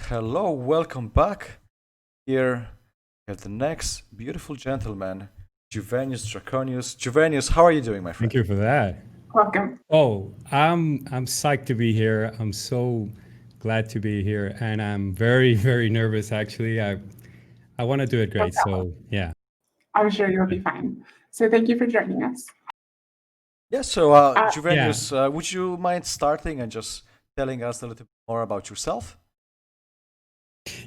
Hello, welcome back. Here we have the next beautiful gentleman, Juvenius Drakonius. Juvenius, how are you doing, my friend? Thank you for that. Welcome. Oh, I'm psyched to be here. I'm so glad to be here, and I'm very, very nervous. Actually, I want to do it great. So yeah, I'm sure you'll be fine. So thank you for joining us. Yeah, so Juvenius, would you mind starting and just telling us a little bit more about yourself?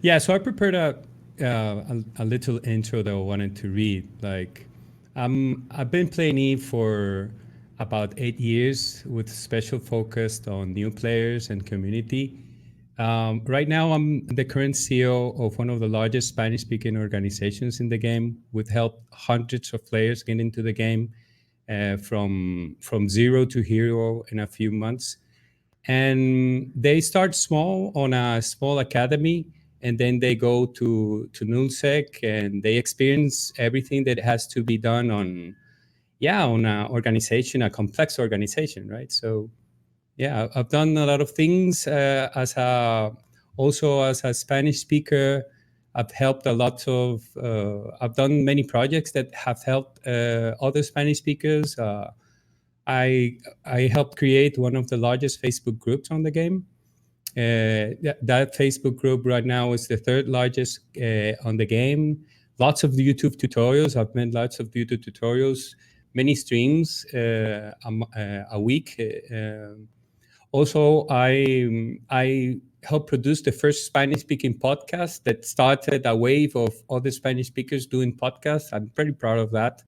yeah. So I prepared a little intro that I wanted to read. Like, I've been playing Eve for about 8 years with special focus on new players and community. Right now, I'm the current CEO of one of the largest Spanish-speaking organizations in the game. We've helped hundreds of players get into the game from zero to hero in a few months. And they start small on a small academy, and then they go to nullsec, and they experience everything that has to be done on an organization, a complex organization, right? So yeah, I've done a lot of things also as a Spanish speaker. I've helped a lot of, I've done many projects that have helped other Spanish speakers. I helped create one of the largest Facebook groups on the game. That Facebook group right now is the third largest on the game. Lots of YouTube tutorials. I've made lots of YouTube tutorials, many streams a week. Also, I helped produce the first Spanish-speaking podcast that started a wave of other Spanish speakers doing podcasts. I'm pretty proud of that.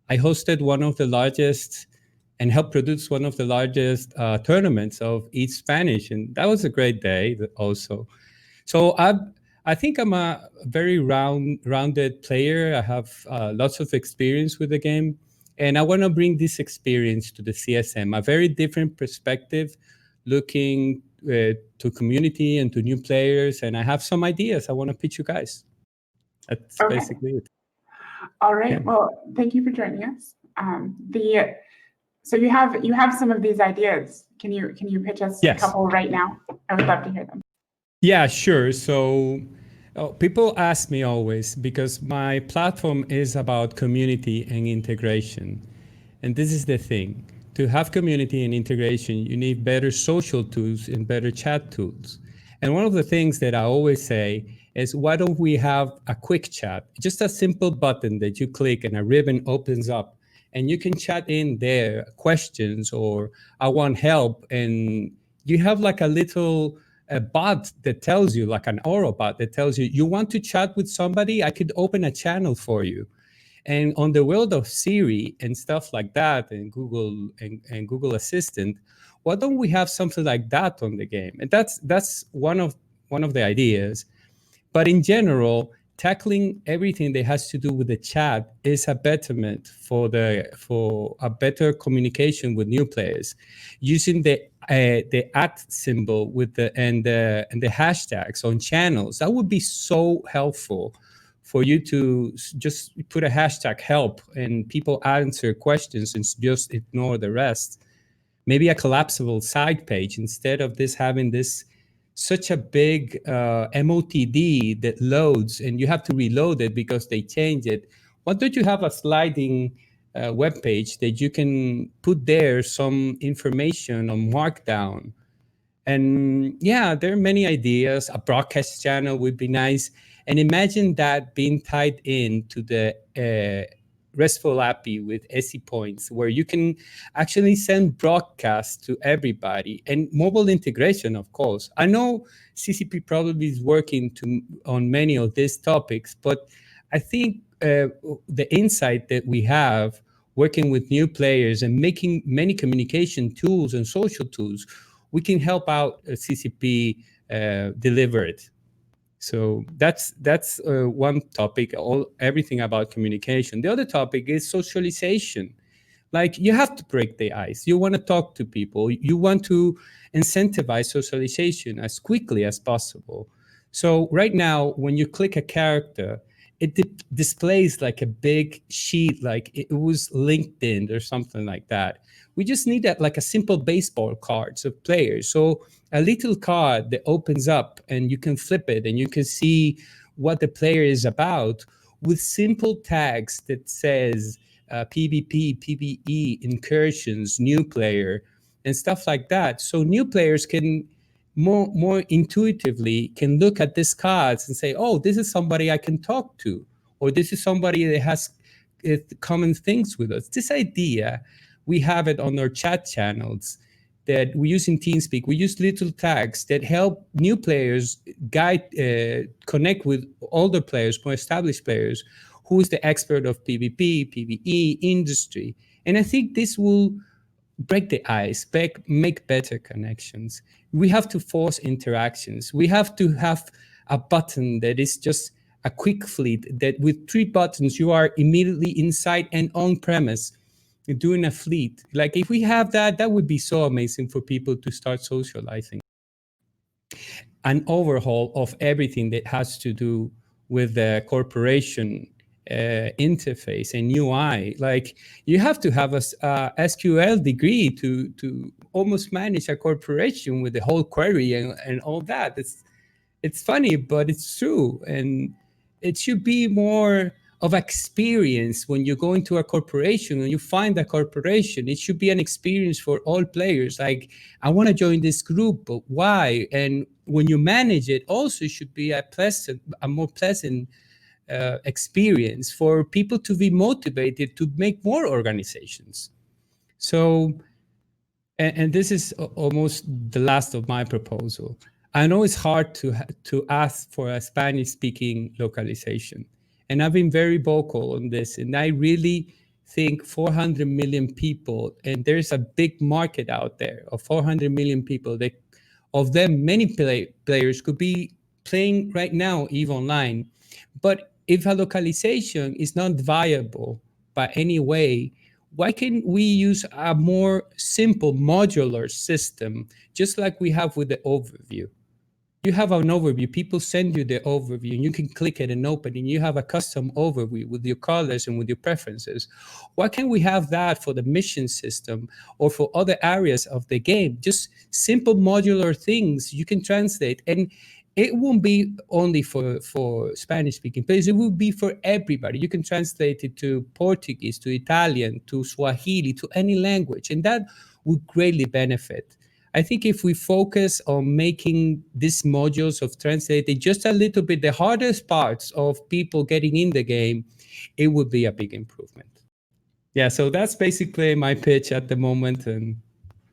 I hosted one of the largest and helped produce one of the largest tournaments of Eat Spanish, and that was a great day also. So I think I'm a very rounded player. I have lots of experience with the game, and I want to bring this experience to the CSM, a very different perspective, looking to community and to new players. And I have some ideas I want to pitch you guys. That's basically it. All right. Yeah. Well, thank you for joining us. So you have some of these ideas. Can you pitch us a couple right now? I would love to hear them. Yeah, sure. So people ask me always, because my platform is about community and integration. And this is the thing. To have community and integration, you need better social tools and better chat tools. And one of the things that I always say is, why don't we have a quick chat? Just a simple button that you click and a ribbon opens up, and you can chat in there questions or I want help. And you have like a little bot that tells you, like an oral bot that tells you, you want to chat with somebody? I could open a channel for you. And on the world of Siri and stuff like that, and Google and Google Assistant, why don't we have something like that on the game? And that's one of the ideas. But in general, tackling everything that has to do with the chat is a betterment for a better communication with new players, using the @ symbol with the hashtags on channels. That would be so helpful for you to just put a hashtag help and people answer questions and just ignore the rest. Maybe a collapsible side page instead of having this such a big MOTD that loads and you have to reload it because they change it. Why don't you have a sliding web page that you can put there some information on Markdown? And yeah, there are many ideas. A broadcast channel would be nice. And imagine that being tied in to the RESTful API with SE points, where you can actually send broadcasts to everybody, and mobile integration, of course. I know CCP probably is working on many of these topics, but I think the insight that we have working with new players and making many communication tools and social tools, we can help out CCP deliver it. So that's one topic, everything about communication. The other topic is socialization. Like, you have to break the ice. You want to talk to people. You want to incentivize socialization as quickly as possible. So right now, when you click a character, it displays like a big sheet, like it was LinkedIn or something like that. We just need that, like a simple baseball cards of players. So a little card that opens up and you can flip it and you can see what the player is about with simple tags that says PvP, PvE, incursions, new player, and stuff like that. So new players can more intuitively can look at these cards and say, oh, this is somebody I can talk to, or this is somebody that has common things with us. This idea, we have it on our chat channels that we use in TeamSpeak. We use little tags that help new players connect with older players, more established players, who is the expert of PvP, PvE, industry. And I think this will break the ice, make better connections. We have to force interactions. We have to have a button that is just a quick fleet, that with 3 buttons, you are immediately inside and on premise doing a fleet. Like if we have that, that would be so amazing for people to start socializing. An overhaul of everything that has to do with the corporation interface and UI. Like you have to have a SQL degree to almost manage a corporation with the whole query and all that. It's funny, but it's true. And it should be more of experience when you go into a corporation and you find a corporation. It should be an experience for all players. Like, I want to join this group, but why? And when you manage it, also should be a more pleasant experience for people to be motivated to make more organizations. So, and this is almost the last of my proposal. I know it's hard to ask for a Spanish-speaking localization, and I've been very vocal on this. And I really think 400 million people, and there's a big market out there of 400 million people. That of them, many players could be playing right now EVE Online. But if a localization is not viable by any way, why can't we use a more simple modular system, just like we have with the overview? You have an overview, people send you the overview, and you can click it and open it, and you have a custom overview with your colors and with your preferences. Why can't we have that for the mission system or for other areas of the game? Just simple modular things you can translate. And it won't be only for Spanish-speaking players. It will be for everybody. You can translate it to Portuguese, to Italian, to Swahili, to any language, and that would greatly benefit. I think if we focus on making these modules of translating just a little bit, the hardest parts of people getting in the game, it would be a big improvement. Yeah, so that's basically my pitch at the moment, and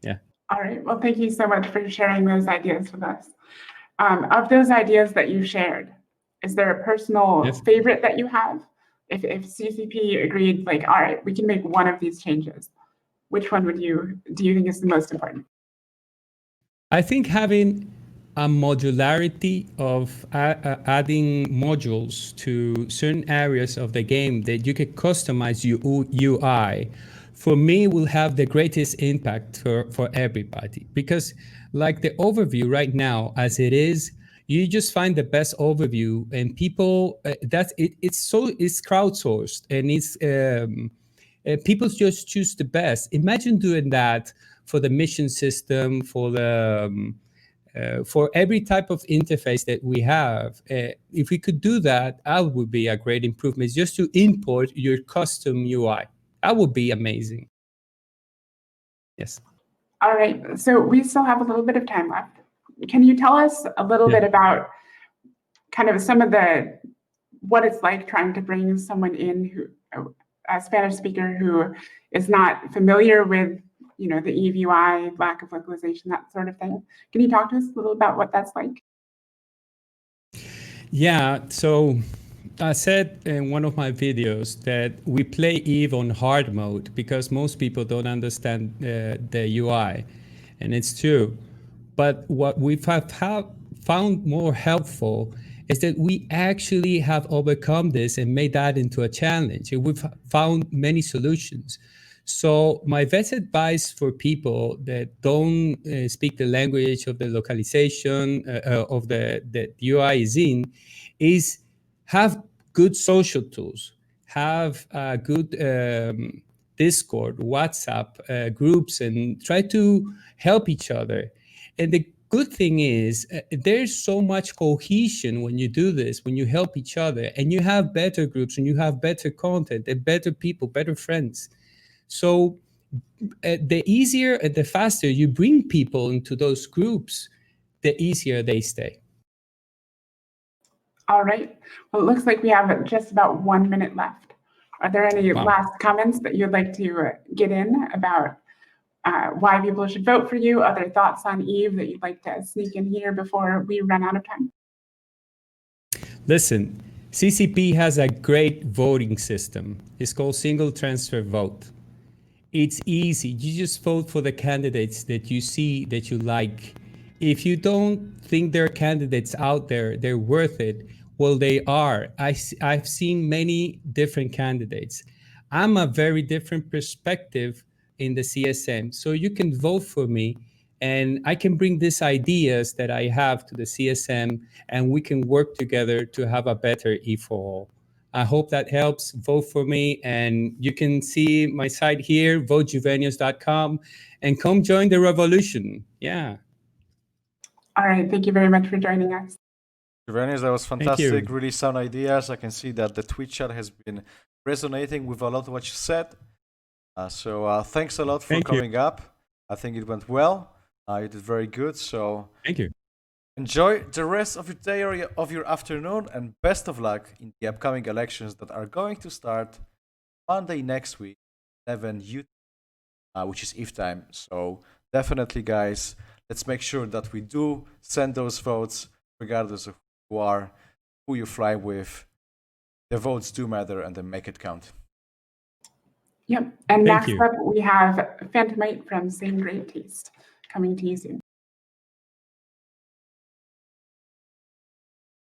yeah. All right, well, thank you so much for sharing those ideas with us. Of those ideas that you shared, is there a personal favorite that you have? If CCP agreed, like, all right, we can make one of these changes, which one do you think is the most important? I think having a modularity of adding modules to certain areas of the game that you can customize your UI, for me, will have the greatest impact for everybody. Because like the overview right now, as it is, you just find the best overview, and people it's crowdsourced, and it's people just choose the best. Imagine doing that for the mission system, for the for every type of interface that we have. If we could do that, that would be a great improvement. Just to import your custom UI, that would be amazing. Yes. All right, so we still have a little bit of time left. Can you tell us a little bit about kind of some of what it's like trying to bring someone in a Spanish speaker who is not familiar with, the EVE UI, lack of localization, that sort of thing? Can you talk to us a little about what that's like? Yeah, so I said in one of my videos that we play EVE on hard mode because most people don't understand the UI, and it's true. But what we've found more helpful is that we actually have overcome this and made that into a challenge. And we've found many solutions. So my best advice for people that don't speak the language of the localization of the UI is in, is have good social tools, have good Discord, WhatsApp groups, and try to help each other. And the good thing is there's so much cohesion when you do this, when you help each other, and you have better groups and you have better content and better people, better friends. So the easier and the faster you bring people into those groups, the easier they stay. All right. Well, it looks like we have just about 1 minute left. Are there any last comments that you'd like to get in about why people should vote for you? Other thoughts on Eve that you'd like to sneak in here before we run out of time? Listen, CCP has a great voting system. It's called single transfer vote. It's easy. You just vote for the candidates that you see that you like. If you don't think there are candidates out there, they're worth it, well, they are. I've seen many different candidates. I'm a very different perspective in the CSM. So you can vote for me and I can bring these ideas that I have to the CSM and we can work together to have a better E4 all. I hope that helps. Vote for me, and you can see my site here, votejuvenius.com, and come join the revolution. Yeah. All right. Thank you very much for joining us. Juvenius, that was fantastic. Really sound ideas. I can see that the Twitch chat has been resonating with a lot of what you said. So thanks a lot for coming up. I think it went well. You did very good. So thank you. Enjoy the rest of your day or of your afternoon, and best of luck in the upcoming elections that are going to start Monday next week, 11 UTC, which is Eve time. So definitely, guys, let's make sure that we do send those votes, regardless of who you are, who you fly with. The votes do matter, and they make it count. Yep. And next up, we have Phantomite from Same Great Taste coming to you soon.